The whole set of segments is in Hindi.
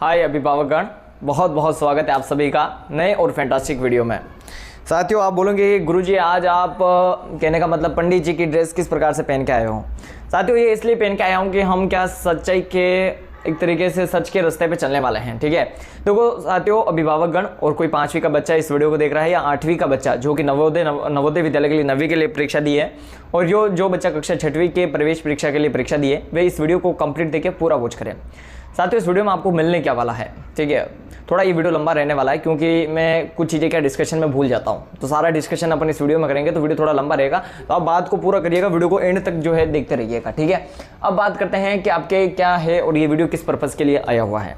हाय अभिभावकगण, बहुत बहुत स्वागत है आप सभी का नए और फैंटास्टिक वीडियो में। साथियों, आप बोलोगे गुरुजी आज आप कहने का मतलब पंडित जी की ड्रेस किस प्रकार से पहन के आए हो। साथियों, ये इसलिए पहन के आया हूँ कि हम क्या सच्चाई के एक तरीके से सच के रास्ते पे चलने वाले हैं। ठीक है, देखो साथियों, अभिभावकगण और कोई 5वीं का बच्चा इस वीडियो को देख रहा है या 8वीं का बच्चा जो कि नवोदय विद्यालय के लिए 9वीं के लिए परीक्षा दी है, और जो बच्चा कक्षा 6वीं के प्रवेश परीक्षा के लिए परीक्षा दी है, वे इस वीडियो को कंप्लीट देके पूरा वॉच करें। साथियों, इस वीडियो में आपको मिलने क्या वाला है, ठीक है, थोड़ा ये वीडियो लंबा रहने वाला है क्योंकि मैं कुछ चीज़ें क्या डिस्कशन में भूल जाता हूँ, तो सारा डिस्कशन अपन इस वीडियो में करेंगे तो वीडियो थोड़ा लंबा रहेगा। तो आप बात को पूरा करिएगा, वीडियो को एंड तक जो है देखते रहिएगा। ठीक है, अब बात करते हैं कि आपके क्या है और ये वीडियो किस पर्पज़ के लिए आया हुआ है।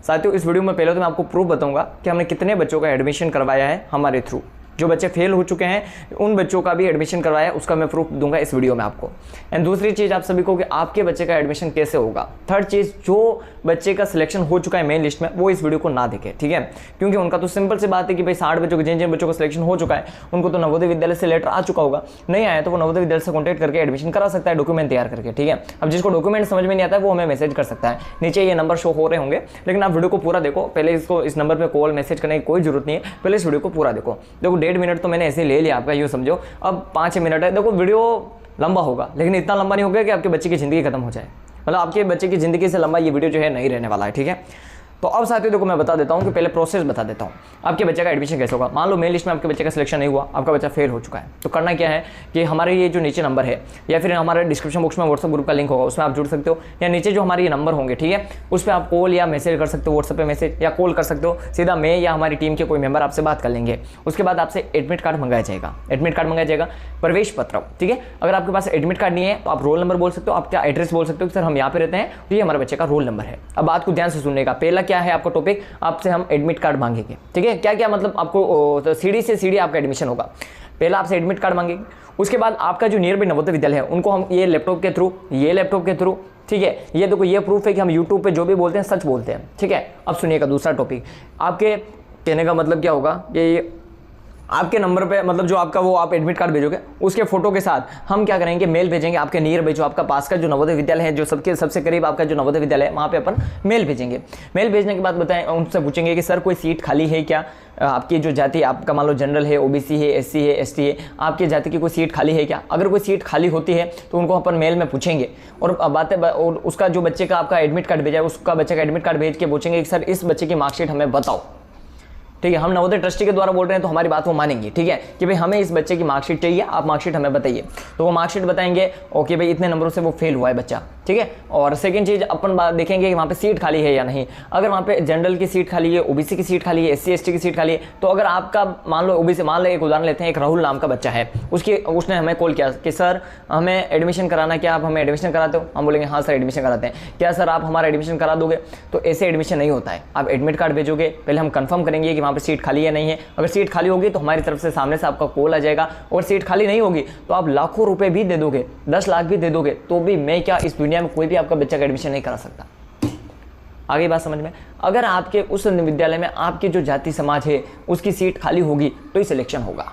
साथियों, इस वीडियो में पहले तो मैं आपको प्रूफ बताऊँगा कि हमने कितने बच्चों का एडमिशन करवाया है हमारे थ्रू। जो बच्चे फेल हो चुके हैं उन बच्चों का भी एडमिशन करवाया है, उसका मैं प्रूफ दूंगा इस वीडियो में आपको। एंड दूसरी चीज़ आप सभी को कि आपके बच्चे का एडमिशन कैसे होगा। थर्ड चीज़, जो बच्चे का सिलेक्शन हो चुका है मेन लिस्ट में वो इस वीडियो को ना देखे, ठीक है, क्योंकि उनका तो सिंपल सी बात है कि भाई 60 बच्चों को जिन बच्चों का सिलेक्शन हो चुका है उनको तो नवोदय विद्यालय से लेटर आ चुका होगा, नहीं आया तो वो नवोदय विद्यालय से कॉन्टैक्ट करके एडमिशन करा सकता है डॉक्यूमेंट तैयार करके। ठीक है, अब जिसको डॉक्यूमेंट समझ में नहीं आता है वो हमें मैसेज कर सकता है, नीचे ये नंबर शो हो रहे होंगे, लेकिन आप वीडियो को पूरा देखो। पहले इसको इस नंबर पर कॉल मैसेज करने की कोई जरूरत नहीं है, पहले इस वीडियो को पूरा देखो। देखो 1.5 मिनट तो मैंने ऐसे ले लिया आपका, यूँ समझो अब 5 मिनट है। देखो वीडियो लंबा होगा लेकिन इतना लंबा नहीं होगा कि आपके बच्चे की ज़िंदगी खत्म हो जाए, मतलब आपके बच्चे की ज़िंदगी से लंबा ये वीडियो जो है नहीं रहने वाला है। ठीक है, तो अब साथियों देखो मैं बता देता हूँ कि पहले प्रोसेस बता देता हूँ आपके बच्चे का एडमिशन कैसे होगा। मान लो मेन लिस्ट में आपके बच्चे का सिलेक्शन नहीं हुआ, आपका बच्चा फेल हो चुका है, तो करना क्या है कि हमारे ये जो नीचे नंबर है या फिर हमारे डिस्क्रिप्शन बॉक्स में व्हाट्सएप ग्रुप का लिंक होगा, उसमें आप जुड़ सकते हो, या नीचे जो हमारे ये नंबर होंगे, ठीक है, उस पर आप कॉल या मैसेज कर सकते हो, व्हाट्सएप पे मैसेज या कॉल कर सकते हो। सीधा मैं या हमारी टीम के कोई मेंबर आपसे बात कर लेंगे। उसके बाद आपसे एडमिट कार्ड मंगाया जाएगा, एडमिट कार्ड मंगाया जाएगा, प्रवेश पत्र। ठीक है, अगर आपके पास एडमिट कार्ड नहीं है तो आप रोल नंबर बोल सकते हो, आप क्या एड्रेस बोल सकते हो कि सर हम यहाँ पे रहते हैं, तो ये हमारे बच्चे का रोल नंबर है। अब बात को ध्यान से सुनने का, पहला क्या है आपका टॉपिक, आपसे हम एडमिट कार्ड मांगेंगे। ठीक है, क्या क्या मतलब आपको सीढ़ी से सीढ़ी आपका एडमिशन होगा। पहला आपसे एडमिट कार्ड मांगेंगे, उसके बाद आपका जो नियर बाई नवोदय विद्यालय है उनको हम ये लैपटॉप के थ्रू, ठीक है, ये देखो ये प्रूफ है कि हम यूट्यूब पे जो भी बोलते हैं सच बोलते हैं। ठीक है, अब सुनिएगा दूसरा टॉपिक, आपके कहने का मतलब क्या होगा कि आपके नंबर पे मतलब जो आपका वो आप एडमिट कार्ड भेजोगे उसके फोटो के साथ हम क्या करेंगे, मेल भेजेंगे आपके नियर बाई जो आपका पास का जो नवोदय विद्यालय है, जो सबसे करीब आपका जो नवोदय विद्यालय है वहाँ पे अपन मेल भेजेंगे। मेल भेजने के बाद बताएं, उनसे पूछेंगे कि सर कोई सीट खाली है क्या, आपकी जो जाति आपका मान लो जनरल है, ओबीसी है, एससी है, एसटी है, आपकी जाति की कोई सीट खाली है क्या। अगर कोई सीट खाली होती है तो उनको अपन मेल में पूछेंगे और बातें, और उसका जो बच्चे का आपका एडमिट कार्ड भेजा है उसका बच्चे का एडमिट कार्ड भेज के पूछेंगे कि सर इस बच्चे की मार्कशीट हमें बताओ। ठीक है, हम नवोदय ट्रस्टी के द्वारा बोल रहे हैं तो हमारी बात वो मानेंगे। ठीक है, कि भाई हमें इस बच्चे की मार्कशीट चाहिए, आप मार्कशीट हमें बताइए, तो वो मार्कशीट बताएंगे ओके भाई इतने नंबरों से वो फेल हुआ है बच्चा। ठीक है, और सेकंड चीज़ अपन बात देखेंगे कि वहाँ पे सीट खाली है या नहीं। अगर वहाँ पे जनरल की सीट खाली है, ओबीसी की सीट खाली है, एससी एसटी की सीट खाली है, तो अगर आपका मान लो ओबीसी, मान लो एक उदाहरण लेते हैं, एक राहुल नाम का बच्चा है, उसने हमें कॉल किया कि सर हमें एडमिशन कराना, क्या आप हमें एडमिशन कराते हो। हम बोलेंगे हाँ सर एडमिशन कराते हैं, क्या सर आप हमारा एडमिशन करा दोगे। तो ऐसे एडमिशन नहीं होता है, आप एडमिट कार्ड भेजोगे, पहले हम कंफर्म करेंगे कि वहाँ पर सीट खाली है नहीं है। अगर सीट खाली होगी तो हमारी तरफ से सामने से आपका कॉल आ जाएगा, और सीट खाली नहीं होगी तो आप लाखों रुपए भी दे दोगे, 10 लाख भी दे दोगे, तो भी मैं क्या इस दुनिया में कोई भी आपका बच्चा का एडमिशन नहीं करा सकता। आगे बात समझ में, अगर आपके उस विद्यालय में आपकी जो जाति समाज है उसकी सीट खाली होगी तो ही सिलेक्शन होगा।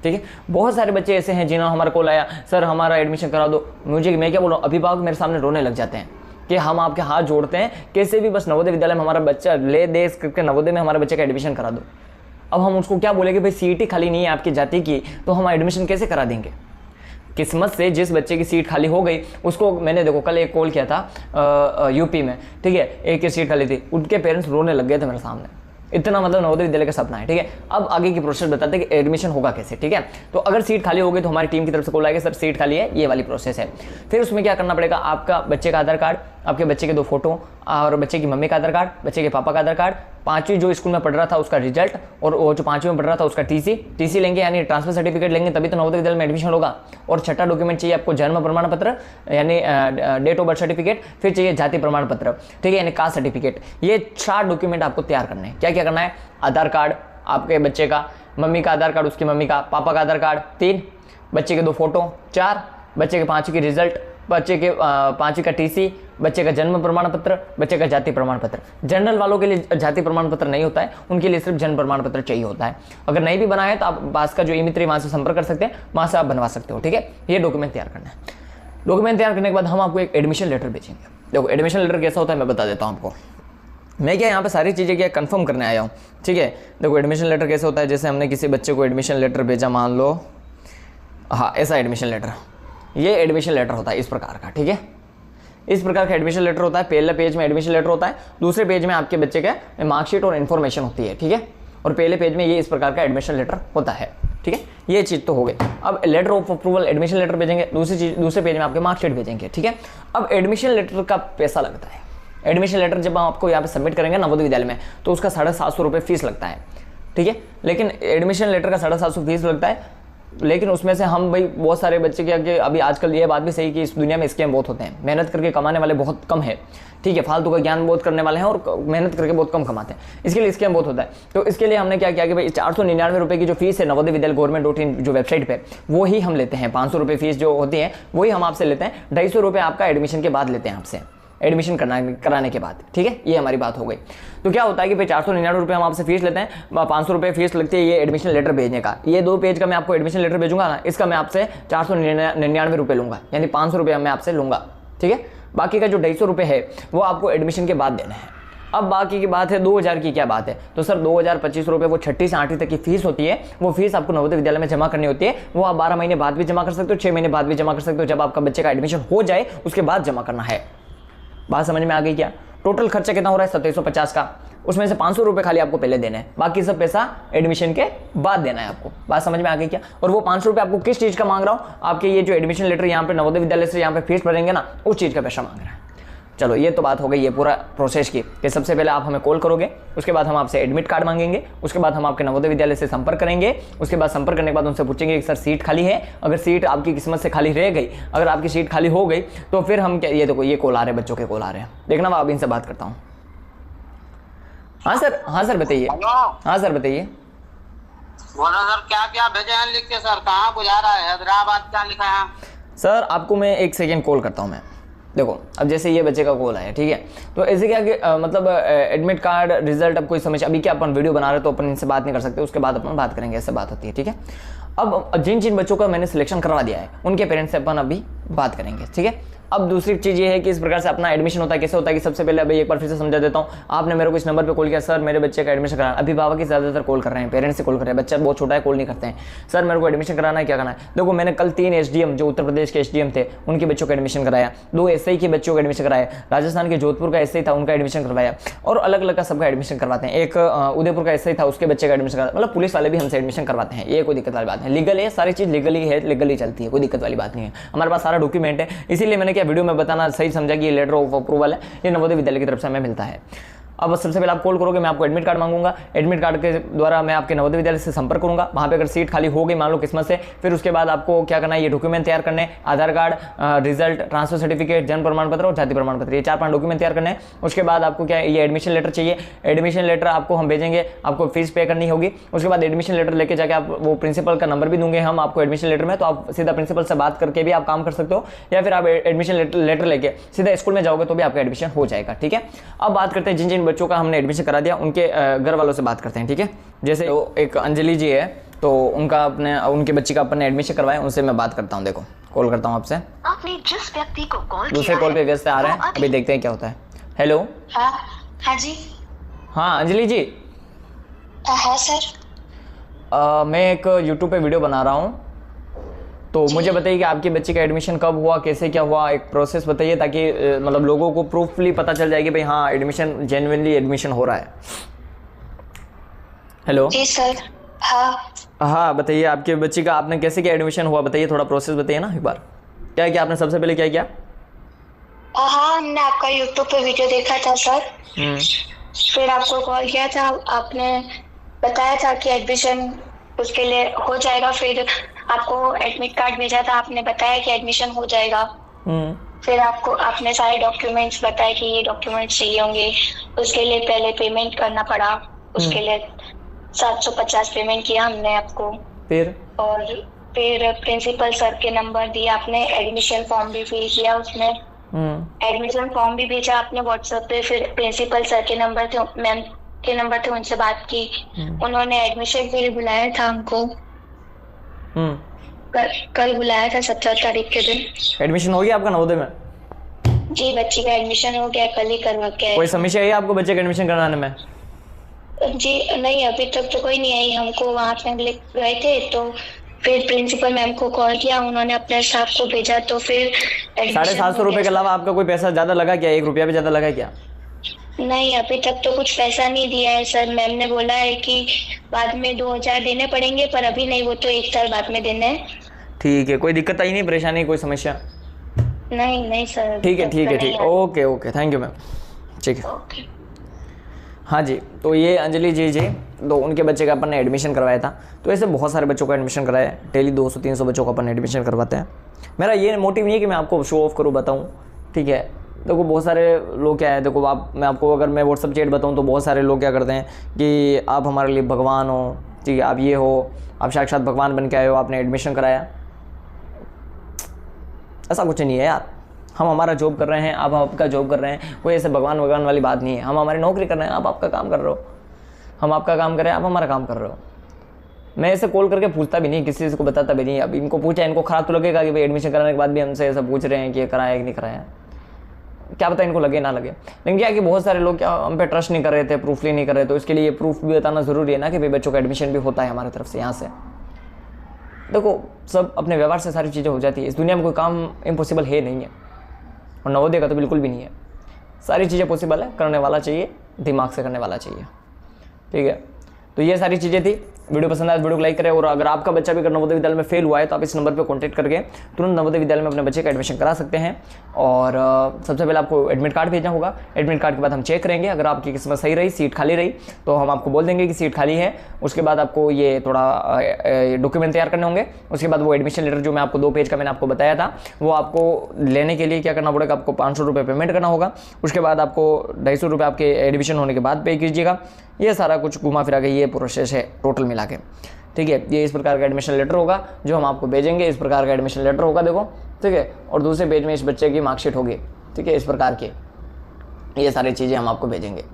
ठीक है, बहुत सारे बच्चे ऐसे हैं जिन्होंने हमारा कॉल आया सर हमारा एडमिशन करा दो, मुझे मैं क्या बोल रहा हूँ, अभिभावक मेरे सामने रोने लग जाते हैं कि हम आपके हाथ जोड़ते हैं, कैसे भी बस नवोदय विद्यालय में हमारा बच्चा ले दे करके नवोदय में हमारे बच्चे का एडमिशन करा दो। अब हम उसको क्या बोलेंगे, भाई सीट ही खाली नहीं है आपकी जाति की, तो हम एडमिशन कैसे करा देंगे। किस्मत से जिस बच्चे की सीट खाली हो गई उसको मैंने देखो कल एक कॉल किया था यूपी में, ठीक है, एक की सीट खाली थी, उनके पेरेंट्स रोने लग गए थे मेरे सामने, इतना मतलब नवोदय विद्यालय का सपना है। ठीक है, अब आगे की प्रोसेस बताते हैं कि एडमिशन होगा कैसे। ठीक है, तो अगर सीट खाली होगी तो हमारी टीम की तरफ से कॉल आएगा सर सीट खाली है, ये वाली प्रोसेस है। फिर उसमें क्या करना पड़ेगा, आपका बच्चे का आधार कार्ड, आपके बच्चे के 2 फोटो और बच्चे की मम्मी का आधार कार्ड, बच्चे के पापा का आधार कार्ड, 5वीं जो स्कूल में पढ़ रहा था उसका रिजल्ट, और वो जो 5वीं में पढ़ रहा था उसका टीसी लेंगे, यानी ट्रांसफर सर्टिफिकेट लेंगे, तभी तो नवोदय विद्यालय में एडमिशन होगा। और छठा डॉक्यूमेंट चाहिए आपको जन्म प्रमाण पत्र, यानी डेट ऑफ बर्थ सर्टिफिकेट, फिर चाहिए जाति प्रमाण पत्र, ठीक है, यानी कास्ट सर्टिफिकेट। ये 4 डॉक्यूमेंट आपको तैयार करने हैं। क्या क्या करना है, आधार कार्ड आपके बच्चे का, मम्मी का आधार कार्ड उसकी मम्मी का, पापा का आधार कार्ड 3, बच्चे के 2 फोटो 4, बच्चे के 5वीं की रिजल्ट, बच्चे के 5वीं का टीसी, बच्चे का जन्म प्रमाण पत्र, बच्चे का जाति प्रमाण पत्र। जनरल वालों के लिए जाति प्रमाण पत्र नहीं होता है, उनके लिए सिर्फ जन्म प्रमाण पत्र चाहिए होता है। अगर नहीं भी बना है तो आप पास का जो ई मित्र वहाँ से संपर्क कर सकते हैं, वहाँ से आप बनवा सकते हो। ठीक है, ये डॉक्यूमेंट तैयार करना है। डॉक्यूमेंट तैयार करने के बाद हम आपको एक एडमिशन लेटर भेजेंगे। देखो एडमिशन लेटर कैसा होता है मैं बता देता हूँ आपको। मैं क्या यहाँ पे सारी चीज़ें क्या कंफर्म करने आया हूँ, ठीक है। देखो एडमिशन लेटर कैसे होता है, जैसे हमने किसी बच्चे को एडमिशन लेटर भेजा, मान लो हाँ ऐसा एडमिशन लेटर, ये एडमिशन लेटर होता है इस प्रकार का, ठीक है। इस प्रकार का एडमिशन लेटर होता है। पहले पेज में एडमिशन लेटर होता है, दूसरे पेज में आपके बच्चे का मार्कशीट और इन्फॉर्मेशन होती है, ठीक है। और पहले पेज में ये इस प्रकार का एडमिशन लेटर होता है, ठीक है। ये चीज़ तो हो गई। अब letter of approval, admission letter भेजेंगे, दूसरे पेज में आपके मार्कशीट भेजेंगे, ठीक है। अब एडमिशन लेटर का पैसा लगता है। एडमिशन लेटर जब हम आपको यहाँ पे सबमिट करेंगे नवोदय विद्यालय में, तो उसका 750 रुपये फीस लगता है, ठीक है। लेकिन एडमिशन लेटर का 750 फीस लगता है, लेकिन उसमें से हम भाई बहुत सारे बच्चे क्या कि अभी आजकल ये बात भी सही कि इस दुनिया में स्कैम बहुत होते हैं, मेहनत करके कमाने वाले बहुत कम है, ठीक है। फालतू का ज्ञान बहुत करने वाले हैं और मेहनत करके बहुत कम कमाते हैं, इसके लिए स्कैम बहुत होता है। तो इसके लिए हमने क्या किया कि भाई 499 रुपये की जो फीस है नवोदय विद्यालय गवर्नमेंट.in जो वेबसाइट पे, वो ही हम लेते हैं। 500 रुपये फीस जो होती है वही हम आपसे लेते हैं। 250 रुपये आपका एडमिशन के बाद लेते हैं आपसे, एडमिशन कराने के बाद, ठीक है। ये हमारी बात हो गई। तो क्या होता है कि भाई 499 रुपये हम आपसे फीस लेते हैं, 500 रुपये फीस लगती है ये एडमिशन लेटर भेजने का। ये 2 पेज का मैं आपको एडमिशन लेटर भेजूंगा ना, इसका मैं आपसे 499 रुपये लूँगा, यानी 500 रुपये मैं आपसे लूँगा, ठीक है। बाकी का जो 250 रुपये है वो आपको एडमिशन के बाद देना है। अब बाकी की बात है 2000 की क्या बात है, तो सर 2025 रुपये वो 6ठी से 8वीं तक की फीस होती है, वो फीस आपको नवोदय विद्यालय में जमा करनी होती है। वो आप 12 महीने बाद भी जमा कर सकते हो, 6 महीने बाद भी जमा कर सकते हो, जब आपका बच्चे का एडमिशन हो जाए उसके बाद जमा करना है। बात समझ में आ गई क्या? टोटल खर्चा कितना हो रहा है 2750 का, उसमें से 500 रुपये खाली आपको पहले देने हैं, बाकी सब पैसा एडमिशन के बाद देना है आपको। बात समझ में आ गई क्या? और वो 500 रुपये आपको किस चीज़ का मांग रहा हूँ, आपके ये जो एडमिशन लेटर यहाँ पे नवोदय विद्यालय से यहाँ पे फीस भरेंगे ना, उस चीज़ का पैसा मांग रहा है। चलो ये तो बात हो गई ये पूरा प्रोसेस की कि सबसे पहले आप हमें कॉल करोगे, उसके बाद हम आपसे एडमिट कार्ड मांगेंगे, उसके बाद हम आपके नवोदय विद्यालय से संपर्क करेंगे, उसके बाद संपर्क करने के बाद उनसे पूछेंगे कि सर सीट खाली है। अगर सीट आपकी किस्मत से खाली रह गई, अगर आपकी सीट खाली हो गई तो फिर हम क्या, ये देखो ये कॉल आ रहे हैं, बच्चों के कॉल आ रहे हैं, देखना मैं अब इनसे बात करता हूँ। हाँ सर बताइए। हाँ सर बताइए। बोलो सर, क्या क्या भेजे हैं लिख के सर? कहाँ बुझा रहा है? हैदराबाद क्या लिखा है? सर आपको मैं 1 सेकेंड कॉल करता हूँ मैं। देखो अब जैसे ये बच्चे का कॉल आया, ठीक है, तो ऐसे क्या कि मतलब एडमिट कार्ड रिजल्ट, अब कोई समझ, अभी क्या अपन वीडियो बना रहे तो अपन इनसे बात नहीं कर सकते, उसके बाद अपन बात करेंगे, ऐसे बात होती है, ठीक है। अब जिन बच्चों का मैंने सिलेक्शन करवा दिया है उनके पेरेंट्स से अपन अभी बात करेंगे, ठीक है। अब दूसरी चीज़ ये है कि इस प्रकार से अपना एडमिशन होता है, कैसे होता है कि सबसे पहले अभी एक बार फिर से समझा देता हूँ। आपने मेरे को इस नंबर पे कॉल किया, सर मेरे बच्चे का एडमिशन कराना, अभिभावक की ज़्यादातर कॉल कर रहे हैं, पेरेंट्स से कॉल कर रहे हैं, बच्चा बहुत छोटा है कॉल नहीं करते हैं, सर मेरे को एडमिशन कराना है, क्या करना है। देखो मैंने कल 3 SDM जो उत्तर प्रदेश के SDM थे उनके बच्चों का एडमिशन कराया, 2 SI के बच्चों का एडमिशन कराया, राजस्थान के जोधपुर का SI था उनका एडमिशन करवाया, और अलग अलग का सबका एडमिशन करवाते हैं। एक उदयपुर का SI था उसके बच्चे का एडमिशन करवाया, मतलब पुलिस वाले भी हमसे एडमिशन करवाते हैं, ये कोई दिक्कत वाली बात है। लीगल है, सारी चीज़ लीगली है, लीगली चलती है, कोई दिक्कत वाली बात नहीं है, हमारे पास सारा डॉक्यूमेंट है। इसीलिए मैंने क्या वीडियो में बताना सही समझा कि ये लेटर ऑफ अप्रूवल है, ये नवोदय विद्यालय की तरफ से हमें मिलता है। अब सबसे पहले आप कॉल करोगे, मैं आपको एडमिट कार्ड मांगूंगा, एडमिट कार्ड के द्वारा मैं आपके नवोदय विद्यालय से संपर्क करूंगा, वहां पे अगर सीट खाली हो गई मान लो किस्मत से, फिर उसके बाद आपको क्या करना है, ये डॉक्यूमेंट तैयार करने, आधार कार्ड, रिजल्ट, ट्रांसफर सर्टिफिकेट, जन्म प्रमाण पत्र और जाति प्रमाण पत्र, ये 4-5 डॉक्यूमेंट तैयार करने। उसके बाद आपको क्या ये एडमिशन लेटर चाहिए, एडमिशन लेटर आपको हम भेजेंगे, आपको फीस पे करनी होगी। उसके बाद एडमिशन लेटर लेके जाके आप, वो प्रिंसिपल का नंबर भी दूंगे हम आपको एडमिशन लेटर में, तो आप सीधा प्रिंसिपल से बात करके भी आप काम कर सकते हो, या फिर आप एडमिशन लेटर लेके सीधा स्कूल में जाओगे तो भी आपका एडमिशन हो जाएगा, ठीक है। अब बात करते हैं जिन जिन बच्चों का हमने एडमिशन करा दिया उनके घर वालों से बात करते हैं, ठीक है। जैसे तो एक अंजलि जी है, तो उनके बच्ची का अपन ने एडमिशन करवाया, उनसे मैं बात करता हूँ। देखो कॉल करता हूँ आपसे, आपने जिस व्यक्ति को कॉल दूसरे कॉल पे व्यस्त आ रहे हैं, अभी देखते हैं क्या होता है। हेलो। हाँ जी। हाँ अंजलि जी। हाँ सर। मैं एक यूट्यूब पे वीडियो बना रहा हूँ, तो मुझे बताइए कि आपकी बच्ची का एडमिशन कब हुआ, कैसे क्या हुआ, एक प्रोसेस बताइए, ताकि मतलब लोगों को प्रूफली पता चल जाए कि भाई हाँ एडमिशन जेन्युइनली एडमिशन हो रहा है। हेलो। जी सर। हाँ बताइए आपके बच्ची का आपने कैसे क्या एडमिशन हुआ, बताइए थोड़ा प्रोसेस बताइए ना एक बार। क्या किया आपने सबसे पहले, क्या किया? हाँ हमने आपका यूट्यूब पे वीडियो देखा था सर, फिर आपको कॉल किया था, आपने बताया था कि एडमिशन उसके लिए हो जाएगा, फिर आपको एडमिट कार्ड भेजा था, आपने बताया कि एडमिशन हो जाएगा। फिर आपने सारे डॉक्यूमेंट्स बताए कि ये डॉक्यूमेंट्स चाहिए होंगे, उसके लिए पहले पेमेंट करना पड़ा, उसके लिए 750 पेमेंट किया हमने आपको, और फिर प्रिंसिपल सर के नंबर दिए आपने, एडमिशन फॉर्म भी फिल किया उसमें, एडमिशन फॉर्म भी भेजा आपने व्हाट्सएप पे, फिर प्रिंसिपल सर के नंबर थे, मैम के नंबर थे, उनसे बात की, उन्होंने एडमिशन के लिए बुलाया था हमको, कल बुलाया था 17 तारीख के दिन। एडमिशन हो गया आपका नवोदय में? जी बच्ची का एडमिशन हो गया, कल ही करवा के आए। कोई समस्या है आपको बच्चे का एडमिशन कराने में? जी नहीं, अभी तक तो कोई नहीं आई। हमको वहाँ पे गए थे तो फिर प्रिंसिपल मैम को कॉल किया, उन्होंने अपने स्टाफ को भेजा तो फिर 750 रुपये के अलावा आपका कोई पैसा ज़्यादा लगा क्या? 1 रुपया भी ज़्यादा लगा क्या? नहीं, अभी तक तो कुछ पैसा नहीं दिया है सर। मैम ने बोला है कि बाद में 2000 देने पड़ेंगे, पर अभी नहीं, वो तो 1 साल बाद में देने हैं। ठीक है, कोई दिक्कत आई नहीं, परेशानी, कोई समस्या? नहीं सर। ठीक है, ओके, थैंक यू मैम। ठीक है। ओके। हाँ जी, तो ये अंजलि जी तो उनके बच्चे का अपन ने एडमिशन करवाया था। तो ऐसे बहुत सारे बच्चों का एडमिशन कराया, डेली 200-300 बच्चों का अपन एडमिशन करवाते हैं। मेरा ये मोटिव नहीं है कि मैं आपको शो ऑफ करूँ, बताऊँ, ठीक है। देखो बहुत सारे लोग क्या है, देखो मैं आपको अगर मैं व्हाट्सअप चैट बताऊँ तो बहुत सारे लोग क्या करते हैं कि आप हमारे लिए भगवान हो, ठीक है, आप ये हो, आप साक्षात भगवान बन के आए हो, आपने एडमिशन कराया। ऐसा कुछ नहीं है यार। हम हमारा जॉब कर रहे हैं, आप आपका जॉब कर रहे हैं, कोई ऐसे भगवान वाली बात नहीं है। हम हमारी नौकरी कर रहे हैं, आप आपका काम कर रहे हो, हम आपका काम कर रहे हैं, आप हमारा काम कर रहे हो। मैं ऐसे कॉल करके पूछता भी नहीं, किसी को बताता भी नहीं। अब इनको पूछा, इनको खराब तो लगेगा कि भाई एडमिशन कराने के बाद भी हमसे ऐसा पूछ रहे हैं कि कराया कि नहीं कराया, क्या पता इनको लगे ना लगे। लेकिन क्या कि बहुत सारे लोग क्या हम पे ट्रस्ट नहीं कर रहे थे, प्रूफ नहीं कर रहे, तो इसके लिए प्रूफ भी बताना ज़रूरी है ना कि भाई बच्चों का एडमिशन भी होता है हमारी तरफ से। यहाँ से देखो सब अपने व्यवहार से सारी चीज़ें हो जाती है। इस दुनिया में कोई काम इम्पॉसिबल है नहीं है, और नवोदय का तो बिल्कुल भी नहीं है। सारी चीज़ें पॉसिबल है, करने वाला चाहिए, दिमाग से करने वाला चाहिए, ठीक है। तो ये सारी चीज़ें थी। वीडियो पसंद आया तो वीडियो को लाइक करें, और अगर आपका बच्चा भी अगर नवोदय विद्यालय में फेल हुआ है तो आप इस नंबर पर कॉन्टैक्ट करके तुरंत नवोदय विद्यालय में अपने बच्चे का एडमिशन करा सकते हैं। और सबसे पहले आपको एडमिट कार्ड भेजना होगा। एडमिट कार्ड के बाद हम चेक करेंगे, अगर आपकी किस्मत सही रही, सीट खाली रही, तो हम आपको बोल देंगे कि सीट खाली है। उसके बाद आपको ये थोड़ा डॉक्यूमेंट तैयार करने होंगे। उसके बाद वो एडमिशन लेटर जो मैं आपको 2 पेज का मैंने आपको बताया था, वो आपको लेने के लिए क्या करना पड़ेगा, आपको 500 रुपये पेमेंट करना होगा। उसके बाद आपको 250 रुपये आपके एडमिशन होने के बाद पे कीजिएगा। ये सारा कुछ घुमा फिरा के ये प्रोसेस है टोटल मिला के, ठीक है। ये इस प्रकार का एडमिशन लेटर होगा जो हम आपको भेजेंगे, इस प्रकार का एडमिशन लेटर होगा, देखो, ठीक है। और दूसरे पेज में इस बच्चे की मार्कशीट होगी, ठीक है, इस प्रकार की। ये सारी चीज़ें हम आपको भेजेंगे,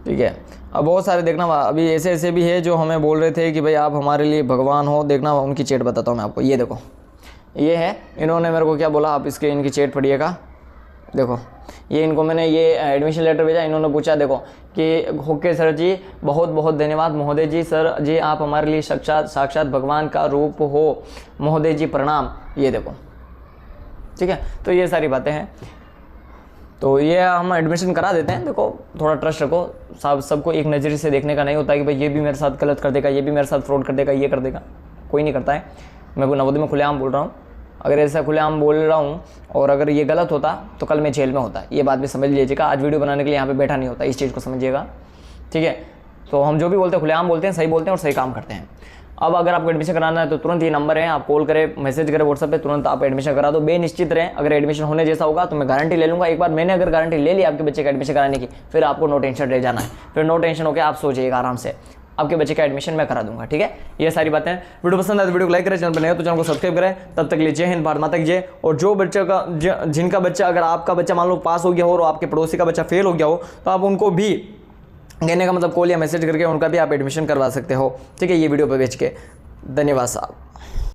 ठीक है। अब बहुत सारे देखना, अभी ऐसे भी है जो हमें बोल रहे थे कि भाई आप हमारे लिए भगवान हो। देखना उनकी चैट बताता हूँ मैं आपको। ये देखो, ये है, इन्होंने मेरे को क्या बोला, आप इनकी चैट पढ़िएगा। देखो ये इनको मैंने ये एडमिशन लेटर भेजा, इन्होंने पूछा देखो कि ओके सर जी, बहुत बहुत धन्यवाद महोदय जी, सर जी आप हमारे लिए साक्षात भगवान का रूप हो, महोदय जी प्रणाम। ये देखो, ठीक है। तो ये सारी बातें हैं, तो ये हम एडमिशन करा देते हैं। देखो थोड़ा ट्रस्ट रखो, सबको एक नज़रिए से देखने का नहीं होता है कि भाई ये भी मेरे साथ गलत कर देगा, ये भी मेरे साथ फ्रॉड कर देगा, ये कर देगा, कोई नहीं करता है। मैं नवोदय में खुलेआम बोल रहा हूँ, अगर ऐसा खुलेआम बोल रहा हूँ और अगर ये गलत होता तो कल मैं जेल में होता। ये बात भी समझ लीजिएगा। आज वीडियो बनाने के लिए यहाँ पे बैठा नहीं होता, इस चीज़ को समझिएगा, ठीक है। तो हम जो भी बोलते हैं खुलेआम बोलते हैं, सही बोलते हैं और सही काम करते हैं। अब अगर आपको एडमिशन कराना है तो तुरंत ये नंबर है, आप कॉल करें, मैसेज करें व्हाट्सएप पे, तुरंत आप एडमिशन करा दो। बेनिश्चित रहें, अगर एडमिशन होने जैसा होगा तो मैं गारंटी ले लूँगा। एक बार मैंने अगर गारंटी ले ली आपके बच्चे का एडमिशन कराने की, फिर आपको नो टेंशन रह जाना है, फिर नो टेंशन होकर आप सो जाइएगा आराम से, आपके बच्चे का एडमिशन मैं करा दूंगा, ठीक है। ये सारी बातें। वीडियो पसंद आए तो वीडियो को लाइक करें, चैनल पर नए हो तो चैनल को सब्सक्राइब करें। तब तक के लिए जय हिंद, भारत माता की जय। और जो बच्चे का जिनका बच्चा, अगर आपका बच्चा मान लो पास हो गया हो और आपके पड़ोसी का बच्चा फेल हो गया हो, तो आप उनको भी कहने का मतलब कॉल या मैसेज करके उनका भी आप एडमिशन करवा सकते हो, ठीक है, ये वीडियो पर भेज के। धन्यवाद साहब।